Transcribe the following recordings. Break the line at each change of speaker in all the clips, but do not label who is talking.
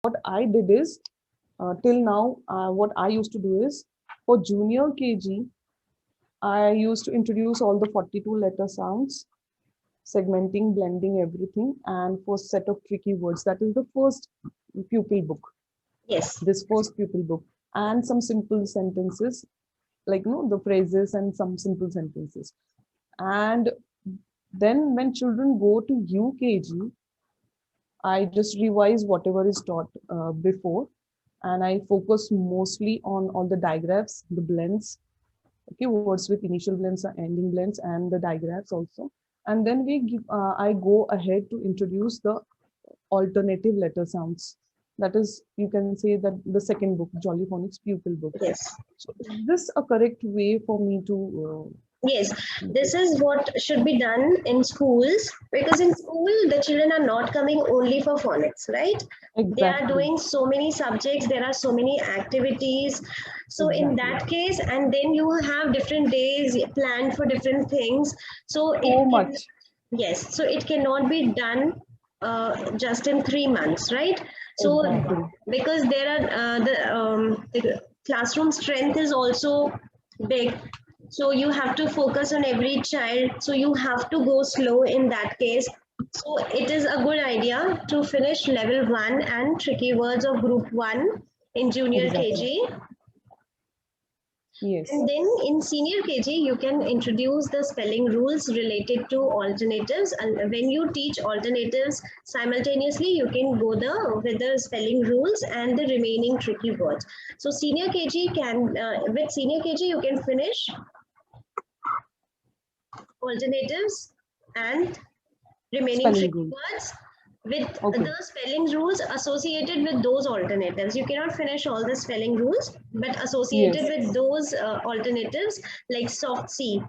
what I did is, till now, what I used to do is, for junior KG, I used to introduce all the 42 letter sounds, segmenting, blending everything, and for set of tricky words. That is the first pupil book,
Yes.
this first pupil book, and some simple sentences, like the phrases and some simple sentences. And then when children go to UKG, I just revise whatever is taught before, and I focus mostly on all the digraphs, the blends, okay, words with initial blends, ending blends, and the digraphs also. And then I go ahead to introduce the alternative letter sounds. That is, you can say that the second book, Jolly Phonics Pupil Book.
Yes.
So is this a correct way for me to?
Yes, this is what should be done in schools, because in school the children are not coming only for phonics, right? They are
Exactly,
doing so many subjects, there are so many activities. So in
exactly.
that case, and then you have different days planned for different things. So
So
it can,
much.
yes, so it cannot be done just in 3 months, right? So
Exactly.
because there are the classroom strength is also big, so you have to focus on every child, so you have to go slow in that case. So it is a good idea to finish level 1 and tricky words of group 1 in junior
Exactly.
KG,
Yes.
and then in senior KG, you can introduce the spelling rules related to alternatives. And when you teach alternatives simultaneously, you can go with the spelling rules and the remaining tricky words. So senior KG can, with senior KG, you can finish alternatives and remaining
Spelling
tricky
rule.
words with
Okay.
the spelling rules associated with those alternatives. You cannot finish all the spelling rules, but associated
Yes.
with those alternatives like soft C,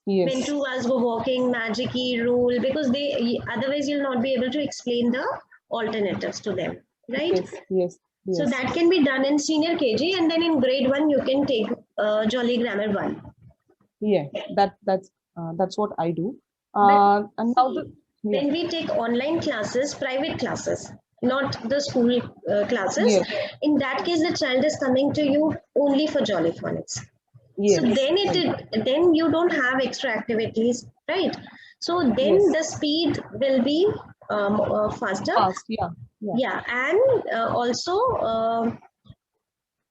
when
Yes.
two was go walking, magic rule, because they otherwise you'll not be able to explain the alternatives to them, right?
Yes. Yes.
So
Yes.
that can be done in senior KG, and then in grade 1 you can take Jolly Grammar 1.
Yeah. That's what I do.
But
And now
see,
yeah.
when we take online classes, private classes, not the school classes,
Yes.
in that case, the child is coming to you only for Jolly Phonics. So
Yes.
then you don't have extra activities, right? So then
Yes.
the speed will be faster.
Fast. Yeah. Yeah.
Yeah, and also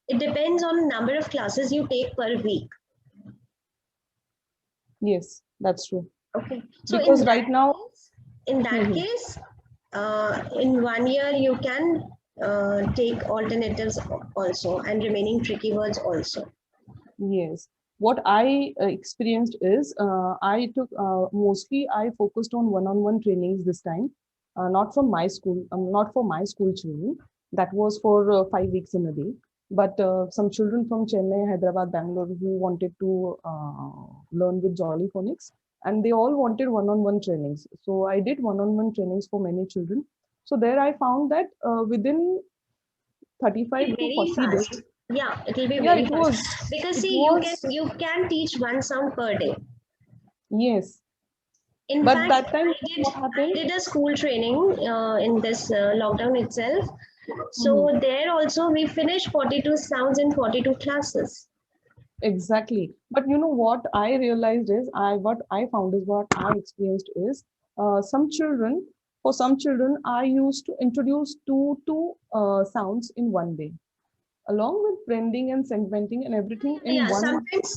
it depends on number of classes you take per week.
Yes. That's true.
Okay, so
Because right now.
in that
Mhm.
case, in 1 year you can take alternatives also and remaining tricky words also.
Yes. What I experienced is, I took mostly I focused on one-on-one trainings this time, not from my school, not for my school children. That was for 5 weeks in a day. But some children from Chennai, Hyderabad, Bangalore who wanted to learn with Jolly Phonics, and they all wanted one-on-one trainings. So I did one-on-one trainings for many children. So there I found that within
Be
35 to
very
40
fast.
days,
Yeah, it will be
yeah,
very fast, because
it
see,
was,
you can teach one sound per day.
yes.
In
But
fact,
that time, what
I
happened?
did a school training in this lockdown itself.
Mhm.
So there also we finished 42 sounds in 42 classes.
Exactly. But you know what I realized is, what I found is, what I experienced is, some children, for some children, I used to introduce two sounds in one day, along with blending and segmenting and everything in
Yeah,
one
sometimes,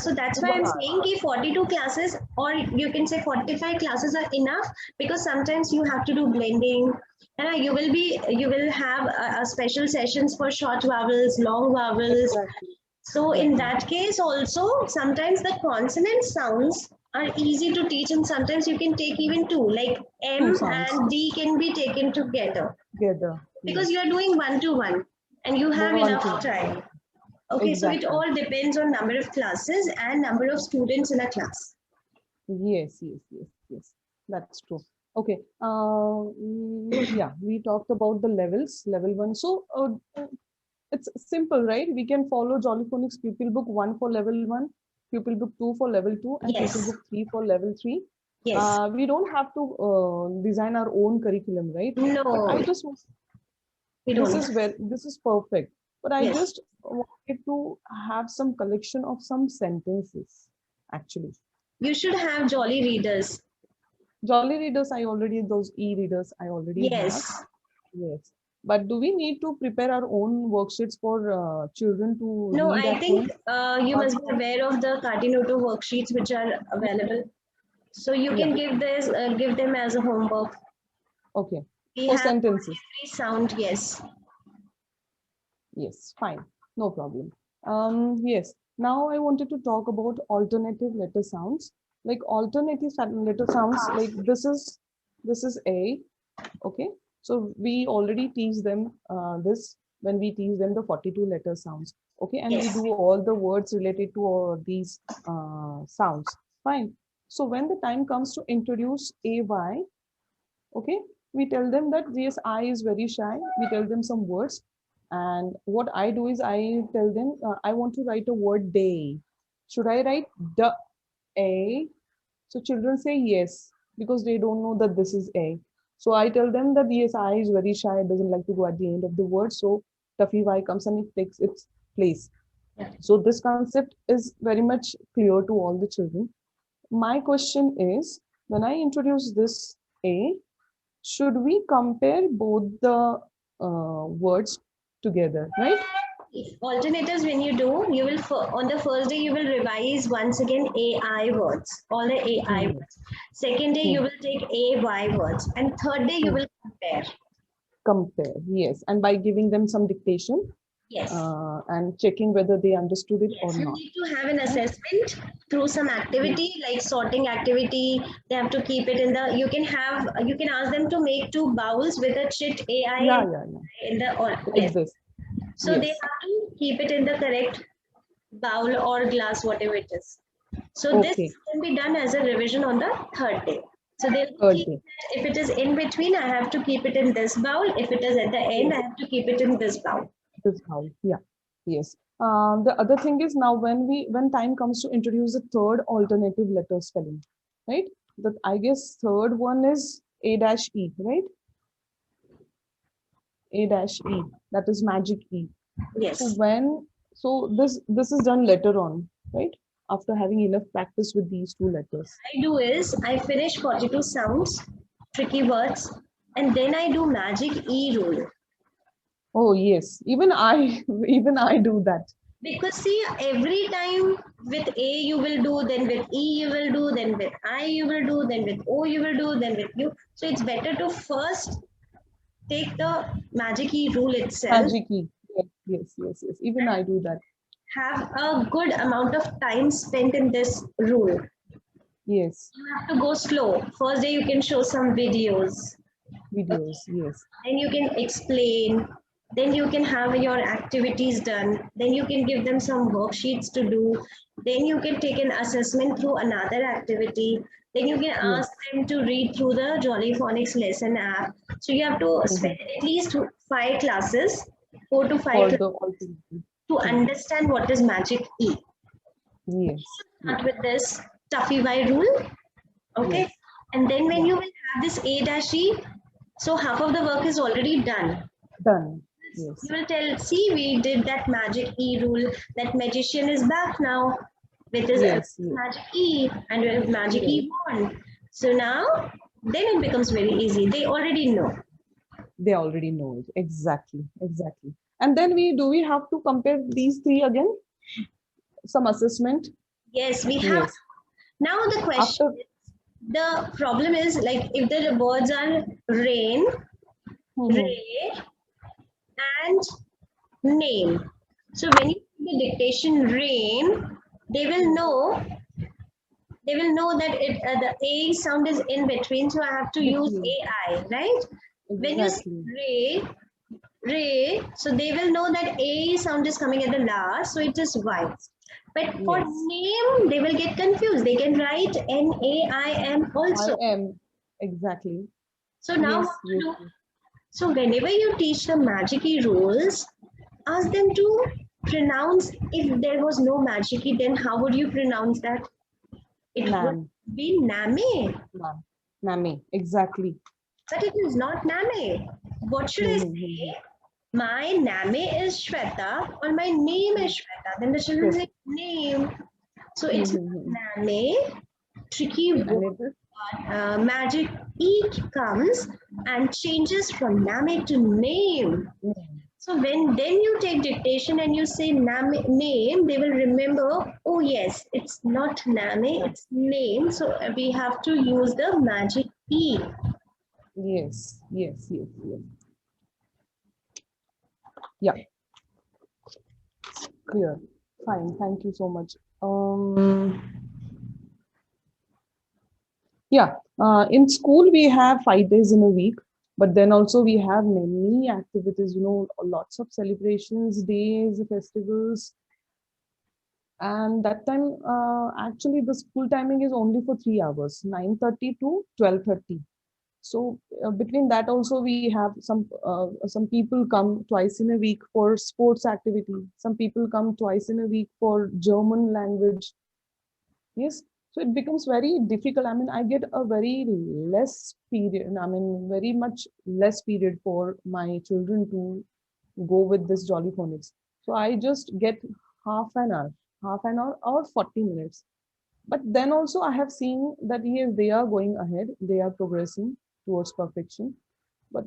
so that's why I'm
1 hour.
saying ki 42 classes, or you can say 45 classes are enough, because sometimes you have to do blending, and you will have a special sessions for short vowels, long vowels.
Exactly.
So in
Exactly.
that case also, sometimes the consonant sounds are easy to teach, and sometimes you can take even two, like
Two
M
sounds
and D can be taken together,
together.
because
Yes.
you are doing one to one and you have
One to
enough
one.
time. Okay, so it
Exactly.
all depends on number of classes and number of students in a class.
Yes, yes, yes, yes. That's true. Okay. Yeah, we talked about the levels, level one. So it's simple, right? We can follow Jolly Phonics Pupil Book 1 for level 1, Pupil Book 2 for level 2, and Pupil
Yes,
Book 3 for level 3.
yes.
We don't have to design our own curriculum, right? But
No, We
This
don't.
is this is perfect. But I
Yes.
just wanted to have some collection of some sentences, actually.
You should have jolly readers.
Jolly readers, I already, those e-readers I already have.
Yes.
Yes. But do we need to prepare our own worksheets for children to
No,
read
I
at
think
home?
you
Or,
must be aware of the Cardinoto worksheets which are available. So you
yeah,
can give them as a homework.
okay.
We
For
have
sentences.
every sound, yes.
Yes, fine. No problem. Yes. Now I wanted to talk about alternative letter sounds. Like alternative letter sounds, like this is A. Okay. So we already teach them this when we teach them the 42 letter sounds. Okay. And we
Yes.
do all the words related to these sounds. Fine. So when the time comes to introduce AY, okay, we tell them that yes, I is very shy. We tell them some words. And what I do is I tell them, I want to write a word day. Should I write the A? So children say yes, because they don't know that this is A. So I tell them that yes, I is very shy, doesn't like to go at the end of the word. So Tuffy Y comes and it takes its place.
Yeah.
So this concept is very much clear to all the children. My question is, when I introduce this A, should we compare both the words together, right?
Alternatives, when you do, you will on the first day you will revise once again AI words, all the AI
Hmm.
words. Second day you
Hmm.
will take AY words, and third day you
Hmm.
will compare.
Compare, yes. And by giving them some dictation
Yes.
and checking whether they understood it or
Yes, you
not.
need to have an
Right?
assessment through some
Yes.
activity like sorting activity. They have to keep it in the. You can ask them to make two bowls with a chit AI
Yeah, yeah, yeah.
in the
Like
yes.
this.
So they
Yes.
have to keep it in the correct bowl or glass, whatever it is. So this
Okay.
can be done as a revision on the third day. So they'll be
Third
keeping
day.
it, if it is in between, I have to keep it in this bowl. If it is at the end,
Yes.
I have to keep it in this bowl.
This how. Yeah. Yes. The other thing is now when time comes to introduce a third alternative letter spelling, right? That I guess third one is A dash E, right? A dash E. That is magic E. So
Yes.
this is done later on, right? After having enough practice with these two letters.
I do is I finish 42 sounds, tricky words, and then I do magic E rule.
Oh yes, even I even I do that.
Because see, every time with A you will do, then with E you will do, then with I you will do, then with O you will do, then with U. So it's better to first take the magic E rule itself,
Magic E. Yes, yes, yes, yes. Even I do that.
have a good amount of time spent in this rule.
Yes.
You have to go slow. First day you can show some videos.
Videos. Yes.
Then you can explain. Then you can have your activities done. Then you can give them some worksheets to do. Then you can take an assessment through another activity. Then you can
Yes.
ask them to read through the Jolly Phonics lesson app. So you have to spend
Mhm.
at least 5 classes, 4 to 5
For
classes
the alternative.
to
Hmm.
understand what is magic E.
Yes.
Start
Yes.
with this Tuffy Y rule, okay?
Yes.
And then when
Yeah.
you will have this A dash E, so half of the work is already done.
Done.
You
Yes.
will tell, see, we did that magic E rule. That magician is back now with his
Yes. Yes.
magic E and with magic
Yes.
E wand. So now, then it becomes very easy. They already know.
They already know it. Exactly. Exactly. And then we have to compare these three again. Some assessment.
Yes, we have.
Yes.
Now the question
After.
is, the problem is like if the words are rain,
Mhm.
ray, and name. So when you do the dictation rain, they will know they will know that the A sound is in between, so I have to use
Between.
AI, right? When you say
Exactly.
ray, so they will know that A sound is coming at the last, so it is Y. But for
Yes.
name, they will get confused. They can write NAIM
I
also.
am. Exactly.
So now what
Yes.
to
Yes.
do?
Yes.
So whenever you teach the magic key rules, ask them to pronounce. If there was no magic key, then how would you pronounce that? It would
Nam.
be Name,
Nam. Nami. Exactly.
but it is not Name. What should I
Mhm.
say? my name is Shweta or my name is Shweta, then the children say name. So it's name, tricky
And
word.
it is
Magic E comes and changes from name to name. So when then you take dictation and you say name, they will remember, oh yes, it's not name, it's name. So we have to use the magic E.
yes, yes, yes, yes. Yeah, clear. Fine, thank you so much. Yeah, in school we have 5 days in a week, but then also we have many activities, lots of celebrations, days, festivals. And that time, actually, the school timing is only for 3 hours, 9:30 to 12:30. So between that also we have some people come twice in a week for sports activity. Some people come twice in a week for German language. Yes, so it becomes very difficult. I mean, I get a very less period. I mean, very much less period for my children to go with this Jolly Phonics. So I just get half an hour or 40 minutes. But then also I have seen that yes, they are going ahead, they are progressing towards perfection. But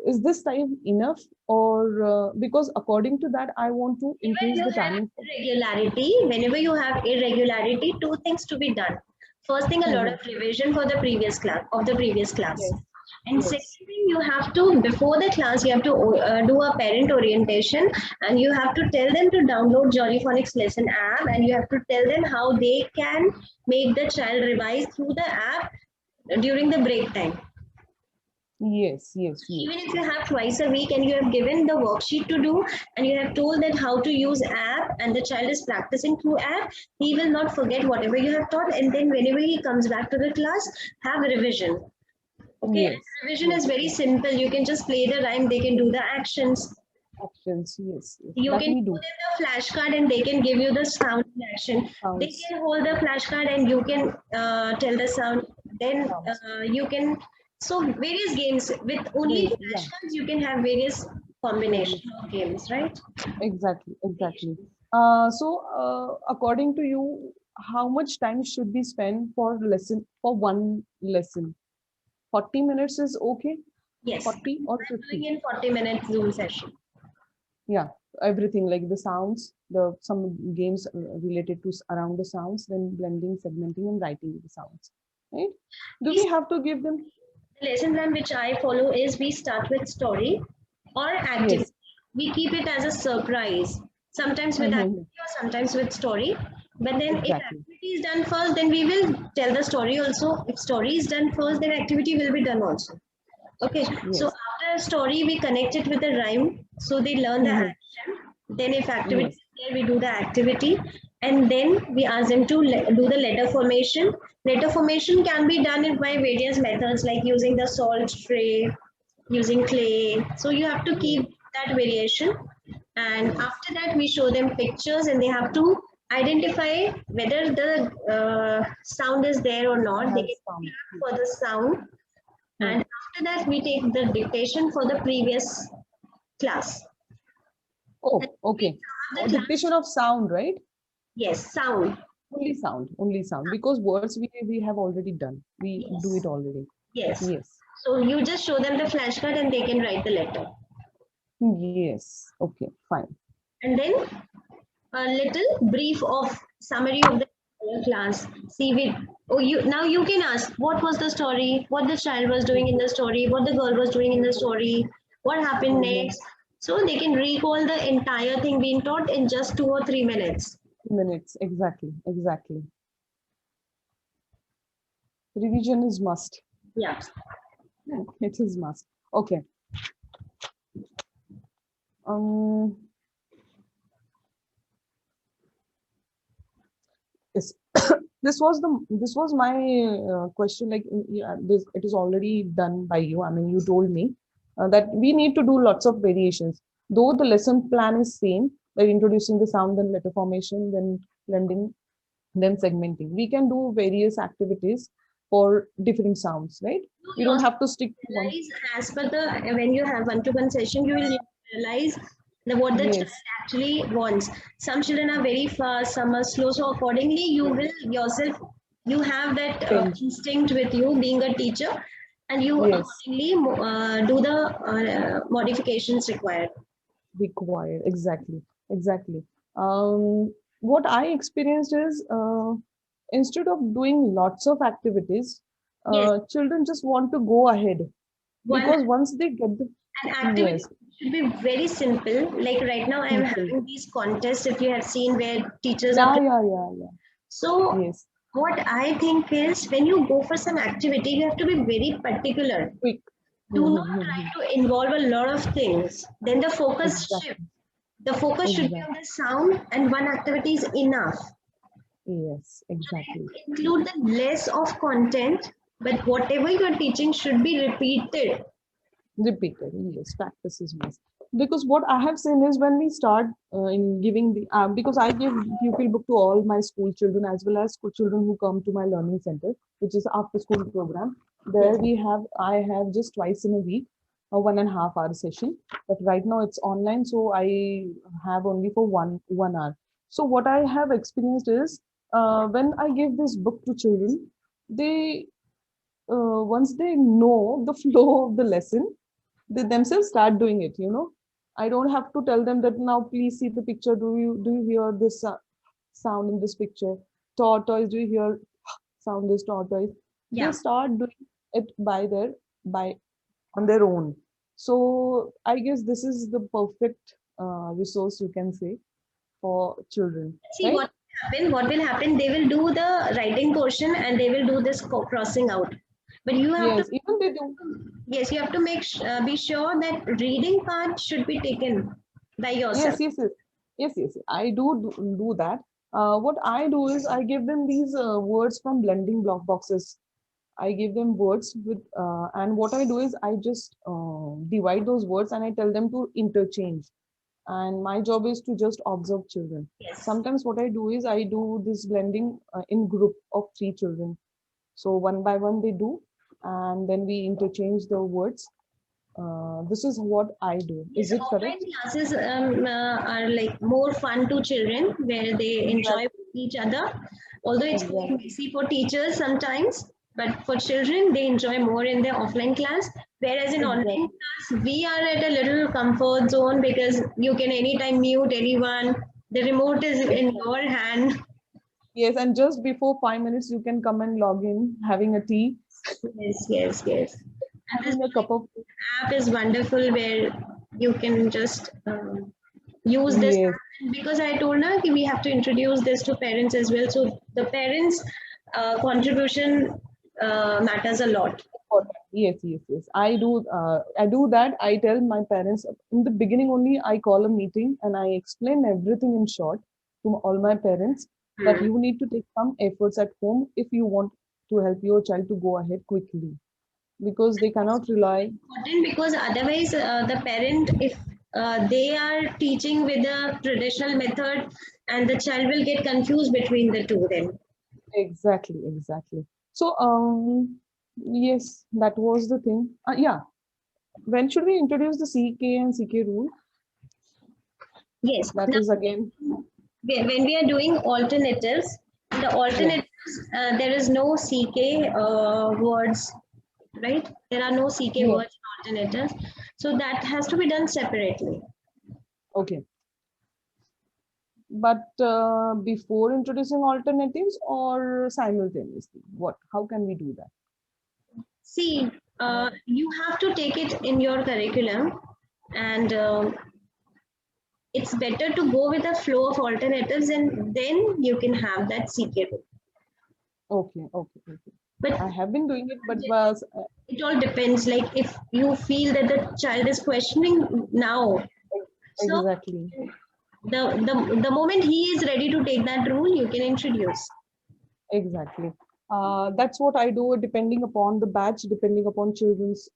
is this time enough, or because according to that, I want to
Whenever
increase
you
the
have
timing?
irregularity, whenever you have irregularity, two things to be done. First thing, a lot of revision for the previous class of the previous class.
Yes,
And second
yes,
thing, you have to, before the class, you have to do a parent orientation and you have to tell them to download Jolly Phonics lesson app and you have to tell them how they can make the child revise through the app during the break time.
yes, yes, yes,
Even if you have twice a week and you have given the worksheet to do and you have told that how to use app and the child is practicing through app, he will not forget whatever you have taught and then whenever he comes back to the class, have a revision. Okay, and
yes,
revision
yes,
is very
yes.
simple. You can just play the rhyme, they can do the actions.
Actions, yes, yes.
You
That
can
we
show
do.
them the flashcard and they can give you the sound in action. They
Sounds,
can hold the flashcard and you can tell the sound. Then
sounds.
you can, so various games with only
Yeah,
flashcards, you can have various combination
various.
of games, right?
Exactly, exactly. So, according to you, how much time should be spent for one lesson? 40 minutes is okay?
Yes,
40 or
I'm
50?
doing in 40 minutes Zoom session.
Yeah, everything like the sounds, the some games related to around the sounds, then blending, segmenting, and writing the sounds. Right? Do we have to give them?
The lesson plan which I follow is we start with story or activity.
Yes.
We keep it as a surprise, sometimes with
Mhm.
activity or sometimes with story. But then if
Exactly.
activity is done first, then we will tell the story also. If story is done first, then activity will be done also. Okay, so
Yes.
after a story, we connect it with a rhyme. So they learn the
Mhm.
action. Then if activity
Yes.
is there, we do the activity. And then we ask them to do the letter formation. Letter formation can be done by various methods like using the salt tray, using clay. So you have to
Yes.
keep that variation. And
Yes.
after that, we show them pictures and they have to identify whether the sound is there or not. They can
Has found.
clap for the sound
Hmm.
and after that we take the dictation for the previous class. And
Oh,
we
okay.
start
Oh,
the class.
dictation of sound, right?
Yes, sound.
Only sound. Because words we have already done. We do it
Yes,
already.
yes.
Yes.
So you just show them the flashcard and they can write the letter.
Yes. Okay, fine.
And then a little brief of summary of the entire class. See, we oh you now you can ask what was the story, what the child was doing in the story, what the girl was doing in the story, what happened
Mhm.
next. So they can recall the entire thing being taught in just 2 or 3 minutes.
Minutes. Exactly. Exactly. Revision is must.
Yeah.
It is must. Okay. Um. Yes. This was my question. Like, yeah, this it is already done by you. I mean, you told me that we need to do lots of variations. Though the lesson plan is same, like introducing the sound and letter formation, then blending, then segmenting. We can do various activities for different sounds, right?
You
We don't
yourself
have to stick to one.
realize as per the when you have one-to-one session, you will realize what the
Yes.
child actually wants. Some children are very fast, some are slow. So accordingly, you will yourself, you have that
Change.
instinct with you being a teacher, and you
Yes.
accordingly do the modifications required.
Required. Exactly. Exactly. What I experienced is instead of doing lots of activities,
Yes,
children just want to go ahead
one
because once they get the
an activity
yes,
should be very simple. Like right now, I am
simple.
having these contests. If you have seen where teachers are,
Yeah, yeah, yeah, yeah.
so
Yes.
what I think is when you go for some activity, you have to be very particular.
Quick.
Do not try to involve a lot of things. Then the focus shift.
Exactly.
The focus should be
Exactly.
on the sound, and one activity is enough.
Yes. Exactly.
Include the less of content, but whatever you are teaching should be repeated.
Repeated. Yes. Practice is must. Because what I have seen is when we start in giving the because I give pupil book to all my school children as well as school children who come to my learning center, which is after school program. There
Yes.
I have just twice in a week a 1.5 hour session, but right now it's online, so I have only for one hour. So what I have experienced is when I give this book to children, they once they know the flow of the lesson, they themselves start doing it, you know. I don't have to tell them that now please see the picture. Do you hear this sound in this picture? Tortoise, do you hear sound this tortoise? They
Yeah.
start doing it by on their own. So I guess this is the perfect resource you can say for children,
See
right?
what happen. What will happen? They will do the writing portion and they will do this crossing out. But you have to,
Yes, even they do.
yes, you have to be sure that reading part should be taken by
Yes,
yourself.
yes, yes, yes, yes. I do that. What I do is I give them these words from blending block boxes. I give them words with, and what I do is I just divide those words and I tell them to interchange. And my job is to just observe children.
Yes.
Sometimes what I do is I do this blending in group of 3 children. So one by one they do, and then we interchange the words. This is what I do.
Yes,
Is it
offline
correct?
classes are like more fun to children where they enjoy
Exactly.
each other. Although it's quite
Exactly.
messy for teachers sometimes, but for children, they enjoy more in their offline class. Whereas in online
Exactly.
class, we are at a little comfort zone because you can anytime mute anyone. The remote is in
Exactly.
your hand.
Yes, and just before 5 minutes, you can come and log in, having a tea,
Yes, yes, yes. And this
having a cup of tea.
app is wonderful where you can just use this
Yes,
app. Because I told her we have to introduce this to parents as well. So the parents' contribution matters a lot.
important. Yes, yes, yes. I do that. I tell my parents in the beginning only. I call a meeting and I explain everything in short to all my parents that
Hmm.
you need to take some efforts at home if you want to help your child to go ahead quickly because they cannot rely.
Important because otherwise the parent, if they are teaching with a traditional method, and the child will get confused between the two then.
Exactly, exactly. So, yes, that was the thing. Yeah, when should we introduce the CK and CK rule?
Yes.
That
Now,
is again,
when we are doing alternatives, the
yeah,
alternatives, there is no CK words, right? There are no CK
yeah,
words in alternatives. So that has to be done separately.
okay. But before introducing alternatives or simultaneously, what? How can we do that?
See, you have to take it in your curriculum, and it's better to go with a flow of alternatives, and then you can have that CK rule.
Okay, okay, okay.
But
I have been doing it, but was
it all depends. Like if you feel that the child is questioning now, so
exactly,
the moment he is ready to take that rule, you can introduce.
exactly. That's what I do, depending upon the batch, depending upon children's